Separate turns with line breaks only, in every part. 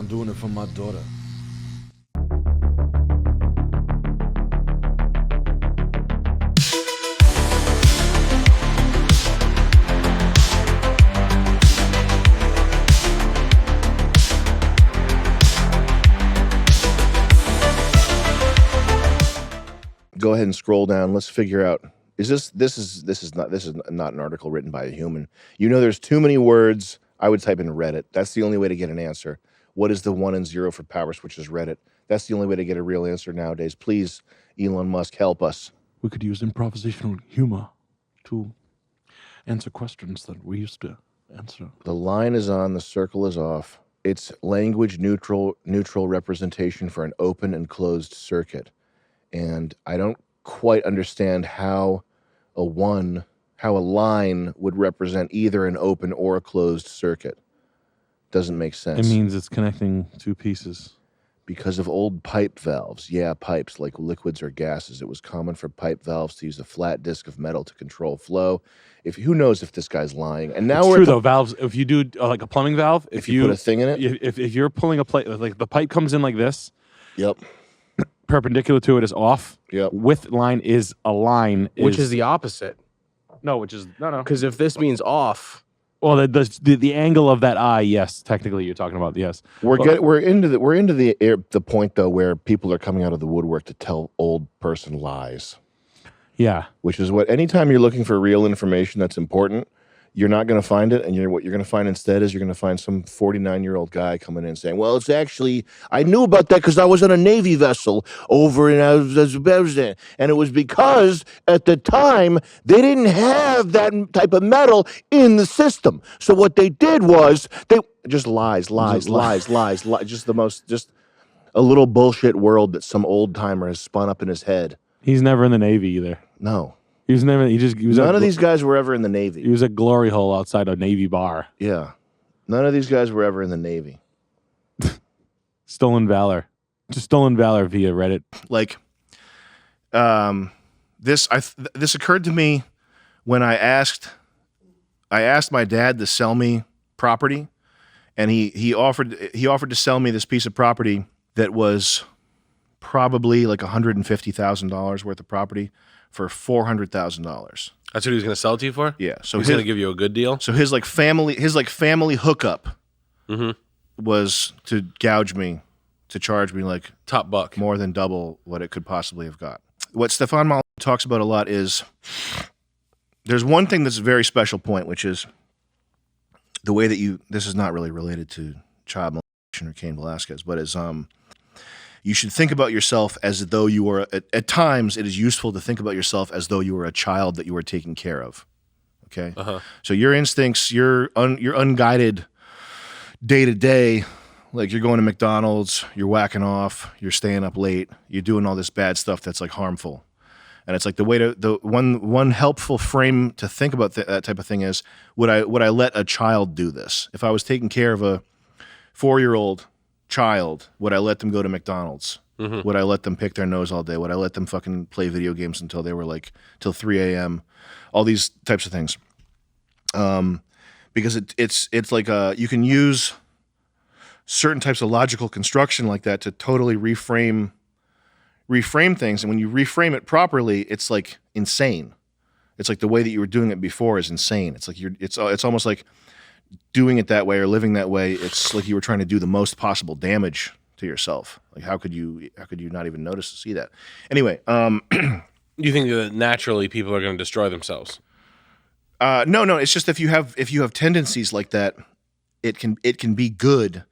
I'm doing it for my daughter.
Go ahead and scroll down. Let's figure out. This is not an article written by a human. You know, there's too many words. I would type in Reddit. That's the only way to get an answer. What is the 1 and 0 for power switches Reddit? That's the only way to get a real answer nowadays. Please, Elon Musk, help us.
We could use improvisational humor to answer questions that we used to answer.
The line is on, the circle is off. It's language neutral representation for an open and closed circuit. And I don't quite understand how a line would represent either an open or a closed circuit. Doesn't make sense.
It means it's connecting two pieces.
Because of old pipe valves. Yeah, pipes, like liquids or gases. It was common for pipe valves to use a flat disc of metal to control flow. Who knows if this guy's lying? And now
it's true though. Valves. If you do like a plumbing valve,
if you put a thing in it,
if you're pulling a plate, like the pipe comes in like this.
Yep.
Perpendicular to it is off.
Yep.
Width line is a line.
Which is the opposite.
No, which is no.
Because if this means off.
Well, the angle of that eye, yes, technically you're talking about, yes.
We're into the point though where people are coming out of the woodwork to tell old person lies.
Yeah.
Which is anytime you're looking for real information that's important, you're not going to find it, and what you're going to find instead is you're going to find some 49-year-old guy coming in saying, well, it's actually, I knew about that because I was on a Navy vessel over in Uzbekistan, and it was because at the time they didn't have that type of metal in the system. So what they did was they just lies, just a little bullshit world that some old timer has spun up in his head.
He's never in the Navy either.
No.
None
of these guys were ever in the Navy.
He was a glory hole outside a Navy bar.
Yeah. None of these guys were ever in the Navy.
Stolen valor. Just stolen valor via Reddit.
Like, this occurred to me when I asked my dad to sell me property, and he offered to sell me this piece of property that was probably like $150,000 worth of property for $400,000.
That's what he was going to sell it to you for?
Yeah. So
he's going to give you a good deal?
So his family hookup was to gouge me, to charge me like
top buck,
more than double what it could possibly have got. What Stefan Mal talks about a lot is there's one thing that's a very special point, which is the way that this is not really related to child molestation or Cain Velasquez, but is you should think about yourself as though you were, at times it is useful to think about yourself as though you were a child that you were taking care of. Okay? So your instincts, your unguided day to day, like you're going to McDonald's, you're whacking off, you're staying up late, you're doing all this bad stuff that's like harmful. And it's like the one helpful frame to think about that type of thing is, would I let a child do this? If I was taking care of a 4-year-old child, would I let them go to McDonald's? Would I let them pick their nose all day? Would I let them fucking play video games until they were till 3 a.m.? All these types of things. Because it's like you can use certain types of logical construction like that to totally reframe things, and when you reframe it properly, it's like insane. It's like the way that you were doing it before is insane. It's like it's almost like doing it that way or living that way. It's like you were trying to do the most possible damage to yourself. Like how could you not even notice to see that? Anyway,
you think that naturally people are going to destroy themselves?
No. It's just if you have tendencies like that, it can be good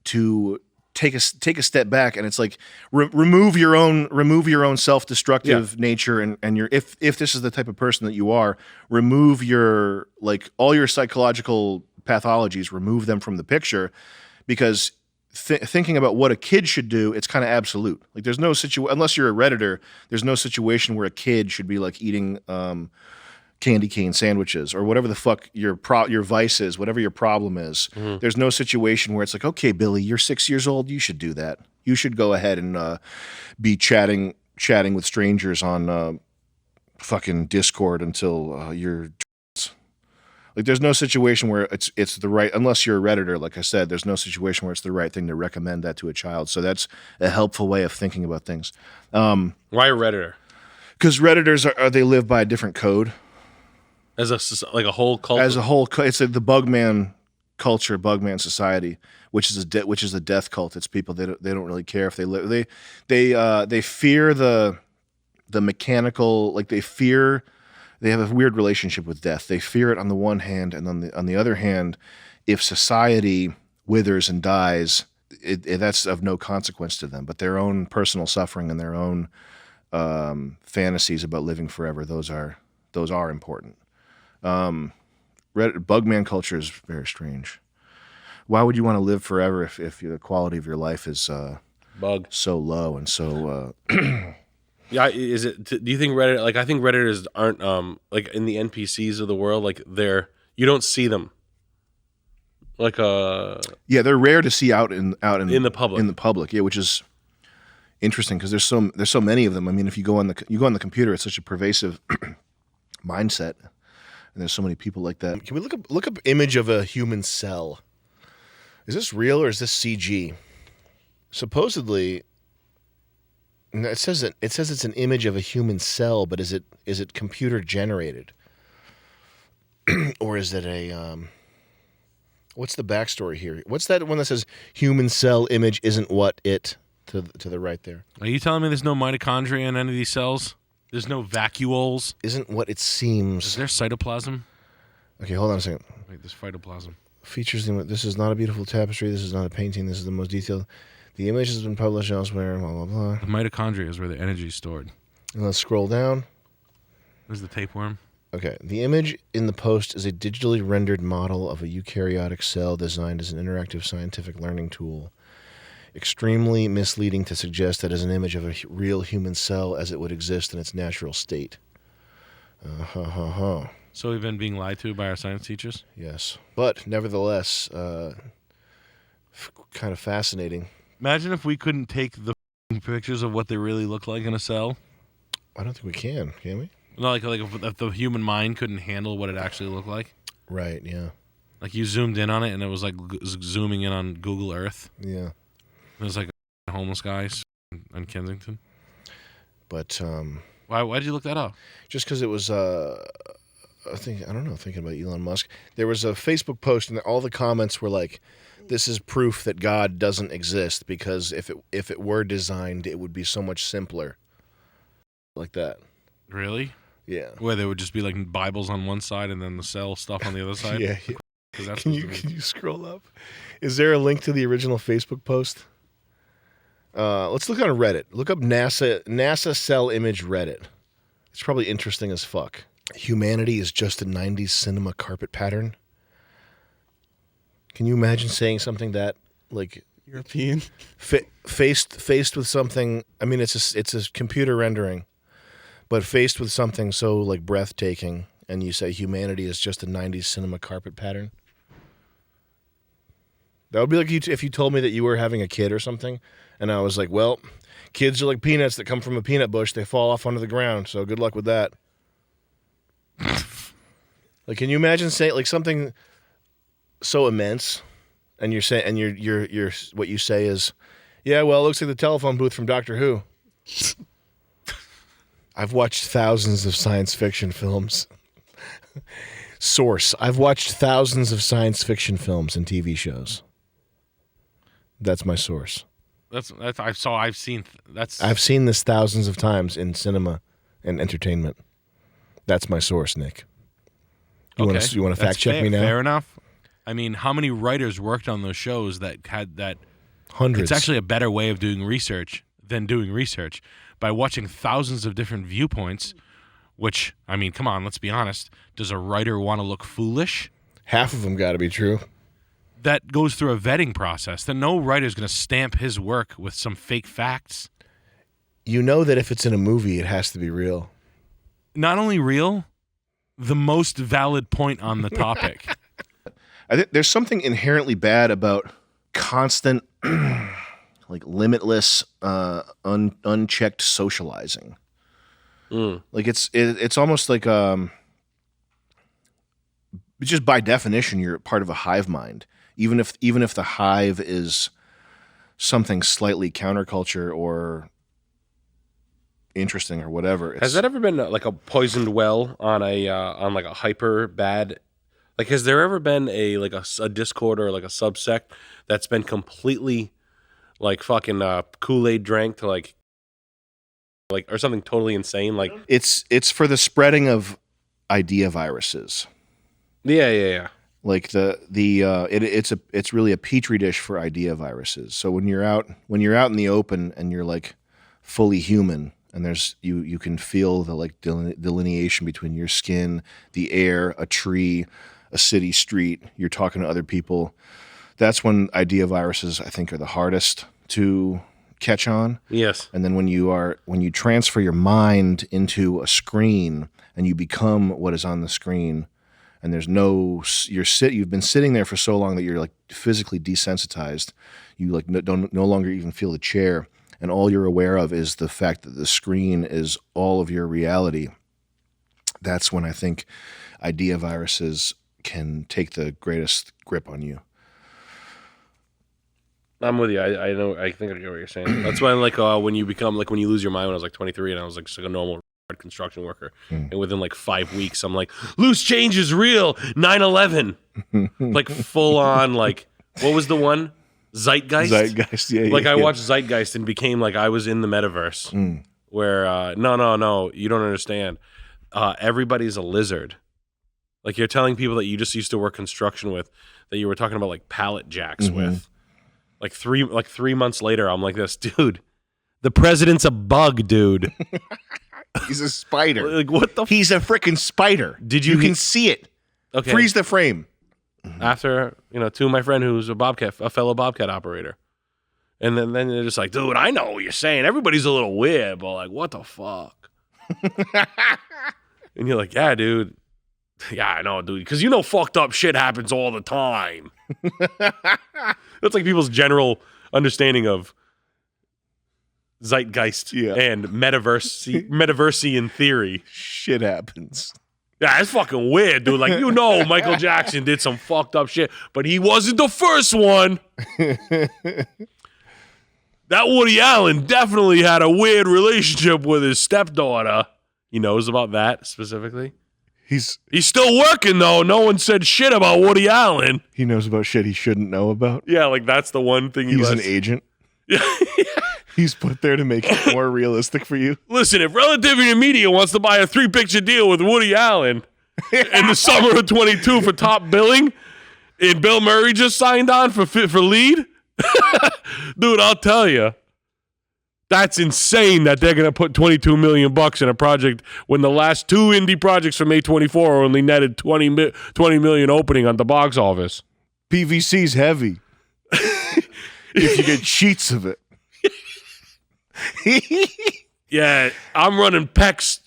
to take a step back, and it's like remove your own self-destructive nature, and your if this is the type of person that you are, remove your all your psychological pathologies, remove them from the picture, because thinking about what a kid should do, it's kind of absolute. Like there's no unless you're a Redditor, there's no situation where a kid should be like eating candy cane sandwiches or whatever the fuck your vice is, whatever your problem is. There's no situation where it's like, okay, Billy, you're 6 years old, you should do that. You should go ahead and be chatting with strangers on fucking Discord until you're Like there's no situation where it's the right, unless you're a Redditor, like I said, there's no situation where it's the right thing to recommend that to a child. So that's a helpful way of thinking about things.
Why a Redditor?
Because Redditors they live by a different code.
As a whole culture?
As a whole, it's the Bugman culture, Bugman society, which is a death cult. It's people they don't really care if they live. They fear the mechanical, like they have a weird relationship with death. They fear it on the one hand, and on the other hand, if society withers and dies, that's of no consequence to them. But their own personal suffering and their own fantasies about living forever, those are important. Bugman culture is very strange. Why would you want to live forever if the quality of your life is so low and so?
Yeah, is it? Do you think Reddit? Like, I think Redditors aren't like in the NPCs of the world. Like, you don't see them. Like
yeah, they're rare to see out in
the public.
In the public, yeah, which is interesting because there's so many of them. I mean, if you go on the computer, it's such a pervasive mindset, and there's so many people like that. Can we look up image of a human cell? Is this real or is this CG? Supposedly. It says it's an image of a human cell, but is it computer generated, or is it a what's the backstory here? What's that one that says human cell image isn't what it to the right there?
Are you telling me there's no mitochondria in any of these cells? There's no vacuoles?
Isn't what it seems.
Is there cytoplasm?
Okay, hold on a second.
Wait, there's phytoplasm.
Features. This is not a beautiful tapestry. This is not a painting. This is the most detailed. The image has been published elsewhere, blah, blah, blah.
The mitochondria is where the energy is stored.
And let's scroll down.
There's the tapeworm.
Okay. The image in the post is a digitally rendered model of a eukaryotic cell designed as an interactive scientific learning tool. Extremely misleading to suggest that as an image of a real human cell as it would exist in its natural state.
So we've been being lied to by our science teachers?
Yes. But nevertheless, kind of fascinating.
Imagine if we couldn't take the pictures of what they really look like in a cell.
I don't think we can we?
No, like if the human mind couldn't handle what it actually looked like.
Right, yeah.
Like you zoomed in on it and it was like zooming in on Google Earth.
Yeah.
It was like a homeless guy on Kensington.
But
why did you look that up?
Just because it was thinking about Elon Musk. There was a Facebook post and all the comments were like, this is proof that God doesn't exist because if it were designed, it would be so much simpler. Like that.
Really?
Yeah.
Where there would just be like Bibles on one side and then the cell stuff on the other side?
Yeah.
That's
Can you scroll up? Is there a link to the original Facebook post? Let's look on Reddit. Look up NASA cell image Reddit. It's probably interesting as fuck. Humanity is just a 90s cinema carpet pattern. Can you imagine saying something that, like,
European?
Faced with something, I mean, it's a computer rendering, but faced with something so, like, breathtaking, and you say humanity is just a 90s cinema carpet pattern? That would be like if you told me that you were having a kid or something, and I was like, well, kids are like peanuts that come from a peanut bush. They fall off onto the ground, so good luck with that. Like, can you imagine saying, like, something so immense, and you're saying, and you're what you say is, yeah, well, it looks like the telephone booth from Doctor Who. I've watched thousands of science fiction films. Source: I've watched thousands of science fiction films and TV shows. That's my source.
I've seen
this thousands of times in cinema and entertainment. That's my source, Nick. You want to fact check me now?
Fair enough. I mean, how many writers worked on those shows that had that?
Hundreds.
It's actually a better way of doing research than doing research by watching thousands of different viewpoints. Which, I mean, come on, let's be honest. Does a writer want to look foolish?
Half of them got to be true.
That goes through a vetting process. Then no writer's going to stamp his work with some fake facts.
You know that if it's in a movie, it has to be real.
Not only real, the most valid point on the topic.
I think there's something inherently bad about constant, like limitless, unchecked socializing. just by definition, you're part of a hive mind. Even if the hive is something slightly counterculture or interesting or whatever.
Has that ever been like a poisoned well on a hyper bad? Like, has there ever been a Discord or like a subsect that's been completely like fucking Kool-Aid drank to like or something totally insane? Like
it's for the spreading of idea viruses.
Yeah.
Like it's really a petri dish for idea viruses. So when you're out in the open and you're like fully human, and there's you can feel the like delineation between your skin, the air, a tree, a city street. You're talking to other people. That's when idea viruses, I think, are the hardest to catch on.
Yes.
And then when you transfer your mind into a screen and you become what is on the screen, and there's you've been sitting there for so long that you're like physically desensitized. You like no longer even feel the chair, and all you're aware of is the fact that the screen is all of your reality. That's when I think idea viruses can take the greatest grip on you.
I'm with you. I know. I think I get what you're saying. That's why, like, when you lose your mind. When I was like 23, and I was like just like a normal construction worker, and within like 5 weeks, I'm like, loose change is real. 9/11, like full on. Like, what was the one? Zeitgeist.
Yeah.
Like I watched Zeitgeist and became like I was in the metaverse. Where no, you don't understand. Everybody's a lizard. Like you're telling people that you just used to work construction with, that you were talking about like pallet jacks with. Like 3 months later, I'm like this, dude. The president's a bug, dude.
He's a spider.
Like what the?
He's a freaking spider.
Did you?
You can see it.
Okay.
Freeze the frame.
After to my friend who's a fellow Bobcat operator, and then they're just like, dude, I know what you're saying. Everybody's a little weird, but like, what the fuck? And you're like, yeah, dude. Yeah, I know, dude. Because fucked up shit happens all the time. That's like people's general understanding of zeitgeist and metaversian theory.
Shit happens.
Yeah, it's fucking weird, dude. Like, Michael Jackson did some fucked up shit, but he wasn't the first one. That Woody Allen definitely had a weird relationship with his stepdaughter. He knows about that specifically. He's still working, though. No one said shit about Woody Allen.
He knows about shit he shouldn't know about.
Yeah, like that's the one thing
he's an agent. Yeah. He's put there to make it more realistic for you.
Listen, if Relativity Media wants to buy a 3-picture deal with Woody Allen in the summer of 22 for top billing, and Bill Murray just signed on for lead, dude, I'll tell you. That's insane that they're going to put $22 million in a project when the last 2 indie projects from A24 only netted $20 million opening on the box office.
PVC's heavy. If you get sheets of it.
Yeah, I'm running PEX.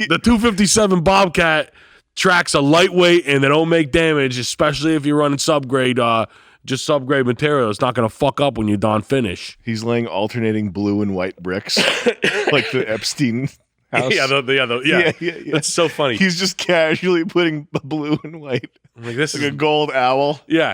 The 257 Bobcat tracks are lightweight and they don't make damage, especially if you're running subgrade. Just subgrade material. It's not going to fuck up when you're done finish.
He's laying alternating blue and white bricks like the Epstein house.
Yeah. That's so funny.
He's just casually putting blue and white.
Like this
like
is
a gold owl.
Yeah.